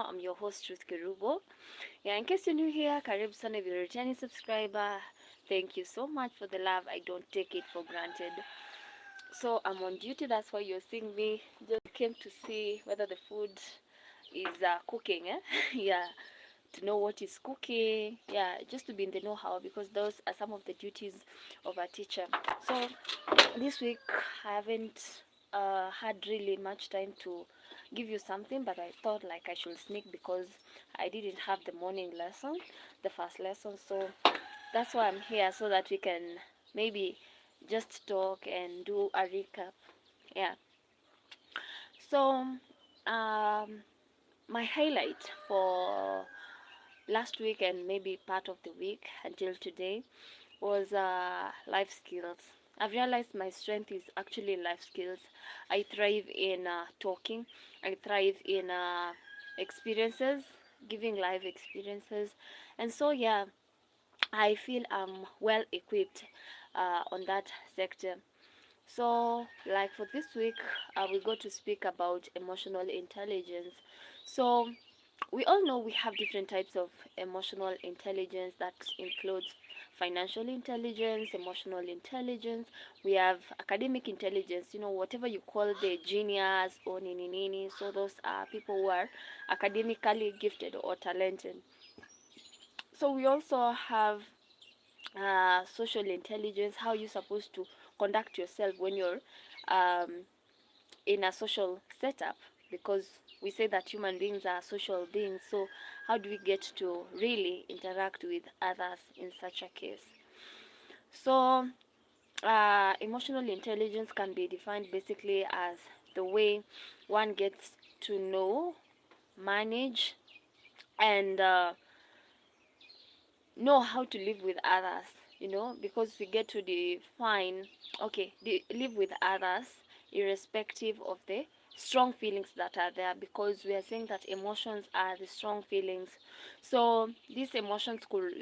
channel. I'm your host Ruth Kerubo. Yeah, in case you're new here, karibu sana. If you're a returning subscriber, thank you so much for the love. I don't take it for granted. So I'm on duty, that's why you're seeing me. Just came to see whether the food is cooking. Yeah, to know what is cooking. Yeah, just to be in the know-how, because those are some of the duties of a teacher. So this week I haven't had really much time to give you something, but I thought like I should sneak because I didn't have the morning lesson, the first lesson. So that's why I'm here, so that we can maybe just talk and do a recap. Yeah. So my highlight for last week and maybe part of the week until today was life skills. I've realized my strength is actually life skills. I thrive in talking. I thrive in experiences, giving life experiences, and so yeah, I feel I'm well equipped on that sector. So, like for this week, we go to speak about emotional intelligence. So, we all know we have different types of emotional intelligence. That includes financial intelligence, emotional intelligence. We have academic intelligence, whatever you call the genius or nini nini. So those are people who are academically gifted or talented. So we also have social intelligence, how you're supposed to conduct yourself when you're um, in a social setup, because we say that human beings are social beings. So how do we get to really interact with others in such a case? So emotional intelligence can be defined basically as the way one gets to manage, and know how to live with others, because we get to define, okay, live with others irrespective of the strong feelings that are there, because we are saying that emotions are the strong feelings. So these emotions could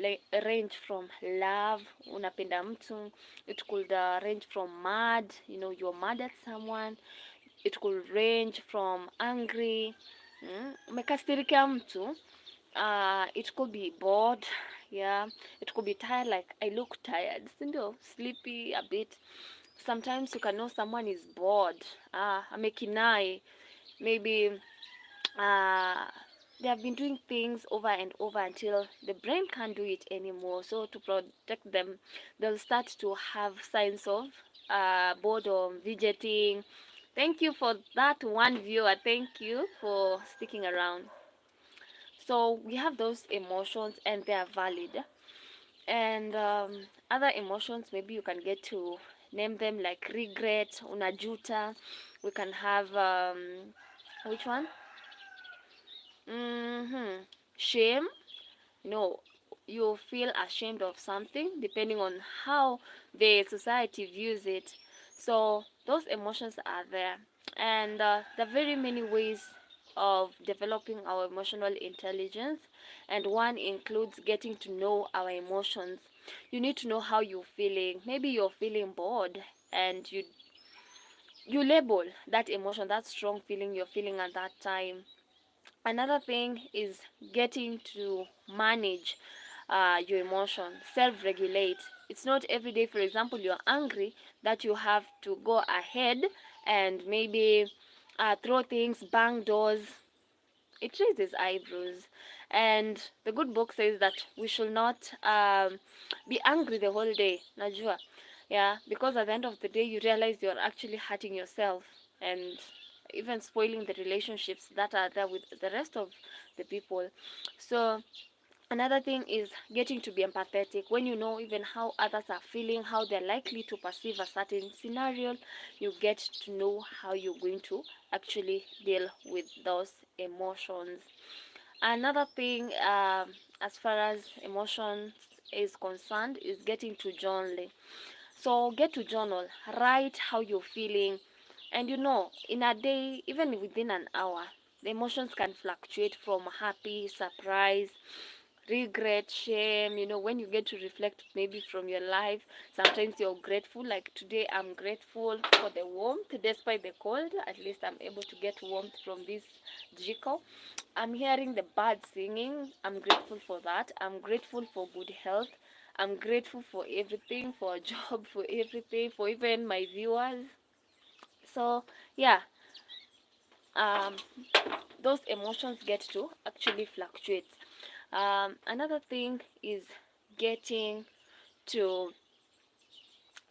range from love, unapenda mtu. It could range from mad, you're mad at someone. It could range from angry, umekasirikia mtu. It could be bored, yeah. It could be tired, like I look tired, sleepy a bit. Sometimes you can know someone is bored, amekinai, maybe uh they have been doing things over and over until the brain can't do it anymore. So to protect them, they'll start to have signs of boredom, fidgeting. Thank you for that one viewer, thank you for sticking around. So we have those emotions and they are valid. And other emotions, maybe you can get to name them, like regret, unajuta. We can have which one? Shame. No, you feel ashamed of something depending on how the society views it. So those emotions are there, and there are very many ways of developing our emotional intelligence, and one includes getting to know our emotions. You need to know how you're feeling. Maybe you're feeling bored, and you label that emotion, that strong feeling you're feeling at that time. Another thing is getting to manage your emotion, self-regulate. It's not every day, for example, you're angry, that you have to go ahead and maybe throw things, bang doors. It raises eyebrows. And the good book says that we should not be angry the whole day, najua. Yeah, because at the end of the day you realize you're actually hurting yourself, and even spoiling the relationships that are there with the rest of the people. So another thing is getting to be empathetic. When you know even how others are feeling, how they're likely to perceive a certain scenario, you get to know how you're going to actually deal with those emotions. Another thing, as far as emotions is concerned, is getting to journal. So get to journal, write how you're feeling, and in a day, even within an hour, the emotions can fluctuate from happy, surprise, regret, shame. When you get to reflect maybe from your life, sometimes you're grateful. Like today, I'm grateful for the warmth despite the cold. At least I'm able to get warmth from this jiko. I'm hearing the birds singing. I'm grateful for that. I'm grateful for good health. I'm grateful for everything, for a job, for everything, for even my viewers. So yeah, um, those emotions get to actually fluctuate. Another thing is getting to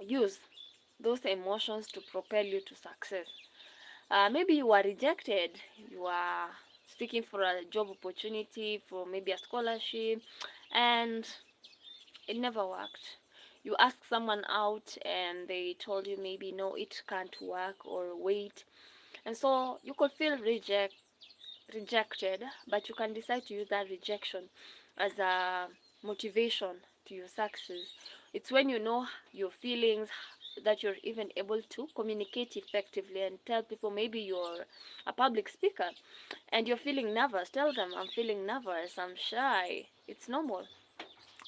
use those emotions to propel you to success. Maybe you are rejected, you are seeking for a job opportunity, for maybe a scholarship, and it never worked. You ask someone out and they told you maybe no, it can't work, or wait. And so you could feel rejected, but you can decide to use that rejection as a motivation to your success. It's when you know your feelings that you're even able to communicate effectively and tell people. Maybe you're a public speaker and you're feeling nervous. Tell them, I'm feeling nervous, I'm shy. It's normal.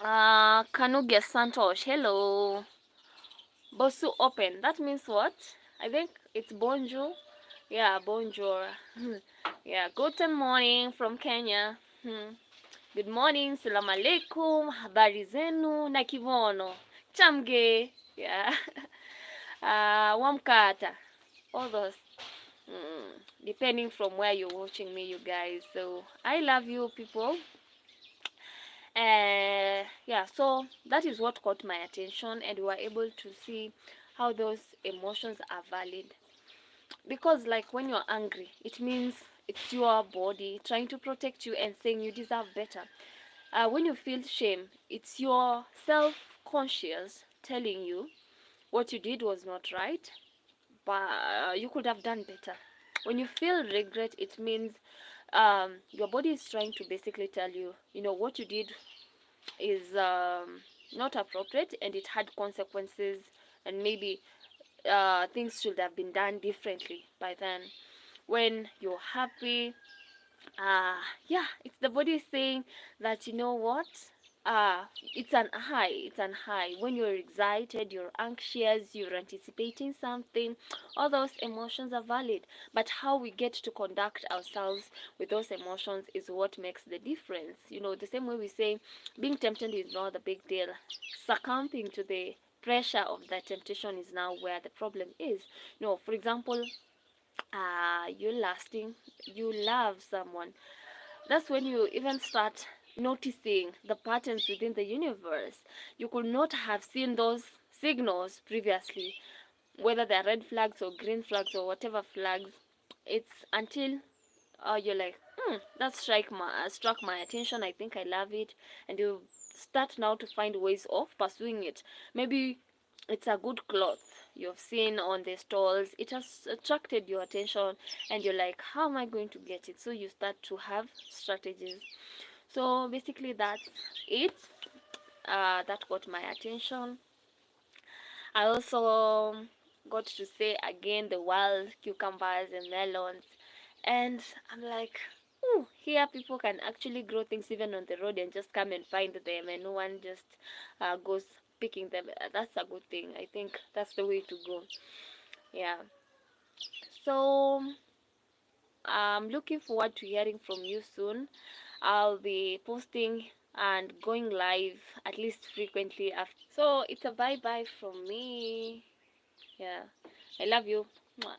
Kanugia Santosh, hello. Bosu open. That means what? I think it's bonjour. Yeah, bonjour. Yeah, guten morning from Kenya. Good morning, salam alaikum, habari zenu na kivono. Chamge. Yeah. Wamkata. All those. Depending from where you're watching me, you guys. So, I love you people. Yeah, so that is what caught my attention, and we were able to see how those emotions are valid. Because like when you're angry, it means it's your body trying to protect you and saying you deserve better. When you feel shame, it's your self-conscious telling you what you did was not right, but you could have done better. When you feel regret, it means your body is trying to basically tell you, what you did is not appropriate and it had consequences, and maybe things should have been done differently by then. When you're happy, yeah, it's the body saying that, what, it's an high. When you're excited, you're anxious, you're anticipating something, all those emotions are valid, but how we get to conduct ourselves with those emotions is what makes the difference. The same way we say being tempted is not a big deal, succumbing to the pressure of that temptation is now where the problem is. For example, you love someone. That's when you even start noticing the patterns within the universe. You could not have seen those signals previously, whether they're red flags or green flags or whatever flags. It's until you're like, that struck my attention, I think I love it, and you start now to find ways of pursuing it. Maybe it's a good cloth you've seen on the stalls, it has attracted your attention, and you're like, how am I going to get it? So you start to have strategies. So basically that's it. That got my attention. I also got to say again the wild cucumbers and melons, and I'm like, ooh, here people can actually grow things even on the road and just come and find them, and no one just goes picking them. That's a good thing. I think that's the way to go. Yeah. So I'm looking forward to hearing from you soon. I'll be posting and going live at least frequently after. So it's a bye bye from me. Yeah. I love you. Mwah.